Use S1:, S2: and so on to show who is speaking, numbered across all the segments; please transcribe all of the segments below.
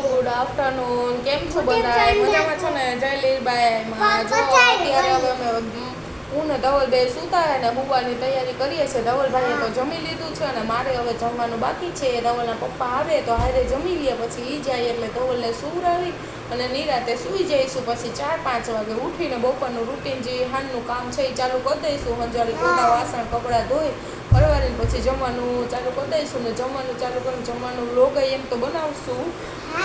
S1: Good afternoon. કેમ છો બધા? મજામાં છો ને? જય લીલબાઈમાં. જો અત્યારે હવે અમે હું ને ધવલ બે સુતા ને હુવાની તૈયારી કરીએ છીએ. ધવલભાઈએ તો જમી લીધું છે અને મારે હવે જમવાનું બાકી છે. ધવલના પપ્પા આવે તો હારે જમી લઈએ, પછી ઈ જાય એટલે ધવલને સુવડાવી અને નિરાતે સૂઈ જઈશું. પછી 4-5 વાગે ઉઠીને બપોરનું રૂટીન જે હાનનું કામ છે એ ચાલુ કરી દઈશું. હંજાળી પોતા વાસણ કપડાં ધોઈ પરવારીને પછી જમવાનું ચાલુ કરી દઈશું ને જમવાનું ચાલુ કરીને જમવાનું લોગ એમ તો બનાવશું.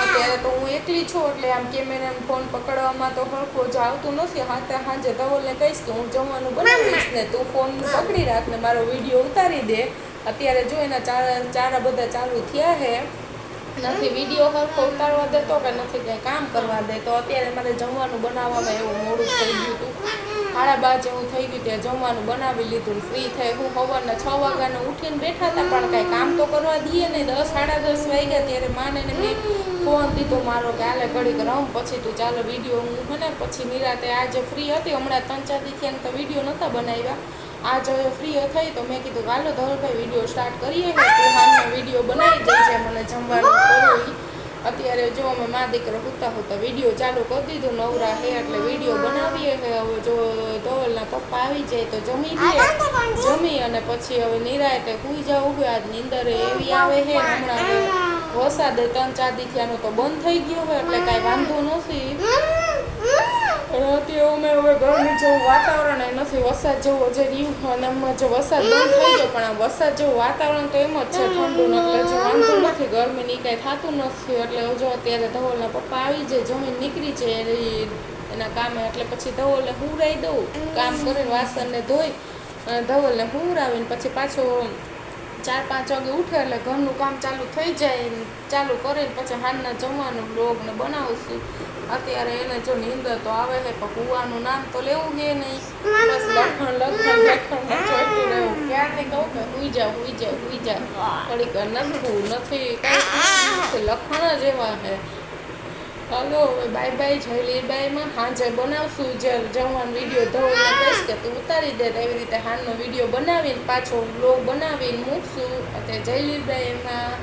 S1: અત્યારે તો હું એકલી છું એટલે આમ કેમેરા ફોન પકડવામાં તો હરખું જ આવતું નથી. સાંજે ધવલને કહીશ કે હું જમવાનું બનાવીશ ને તું ફોન પકડી રાખ ને મારો વિડીયો ઉતારી દે. અત્યારે જો એના ચારા બધા ચાલુ થયા છે, નથી વિડીયો હરખો ઉતારવા દેતો કે નથી કંઈ કામ કરવા દેતો. અત્યારે મારે જમવાનું બનાવવામાં એવું મોડું થઈ ગયું હતું. 12:30 જેવું થઈ ગયું ત્યાં જમવાનું બનાવી લીધું ને ફ્રી થઈ. હું સવારના 6 વાગ્યાને ઉઠીને બેઠા હતા પણ કાંઈ કામ તો કરવા દઈએ નહીં. 10-10:30 વાગ્યા ત્યારે માને ને મેં ફોન દીધો મારો કે હાલે ઘડીક રમ પછી તું ચાલો વિડીયો હું હે ને પછી નિરાતે આજે ફ્રી હતી. હમણાં 3-4 દી થયા તો વિડીયો નહોતા બનાવ્યા. આજ હવે ફ્રી થઈ તો મેં કીધું હાલો ધવલભાઈ વિડીયો સ્ટાર્ટ કરીએ કે તું હાલનો વિડીયો બનાવી દેજે મને જમવાનું કરું. અત્યારે જો અમે મા દીકરો હોતા વિડીયો ચાલુ કરી દીધું. નવરા હે એટલે વિડીયો બનાવીએ કે હવે જો ધવલના પપ્પા આવી જાય તો જમી લઈએ. જમી અને પછી હવે નિરાયતે સૂઈ જવું હોય. આજ નીંદર એવી આવે છે હમણાં વરસાદ 3-4 દી થયાનો તો બંધ થઈ ગયો હોય એટલે કાંઈ વાંધો નથી. પણ અત્યારે અમે હવે ગરમી જેવું વાતાવરણ એ નથી. વરસાદ જેવું હજે રહ્યું અને એમાં જો વરસાદ બંધ થઈ ગયો પણ આ વરસાદ જેવું વાતાવરણ તો એમ જ છે ઠંડુ એટલે જો વાંધો નથી. ગરમીની કાંઈ થતું નથી એટલે જો અત્યારે ધવલના પપ્પા આવી જાય જમીન નીકળી જાય એના કામે એટલે પછી ધવલને હુંરાઈ દઉં. કામ કરીને વાસણને ધોઈ અને ધવલને હુંરાવીને પછી પાછો 4-5 વાગે ઉઠે એટલે ઘરનું કામ ચાલુ થઈ જાય. ચાલુ કરીને પછી હાલના જમવાનું બ્લોગને બનાવશું. અત્યારે એને જો નીંદર તો આવે છે પણ કૂવાનું નામ તો લેવું છે નહીં. બસ લખણ ચોઈતું રહેવું. ક્યારથી કહું કે હુઈ જાવ ઘડીક નથી કાંઈ લખણ જ એવા છે. હાલો હવે બાય બાય. જય લીલબાઈમાં. સાંજે બનાવશું જ્યારે જમવાનો વિડીયો ધવલને કહીશ કે તું ઉતારી દે એવી રીતે હાલનો વિડીયો બનાવીને પાછો બ્લોગ બનાવીને મૂકશું. અત્યારે જય લીલબાઈમાં.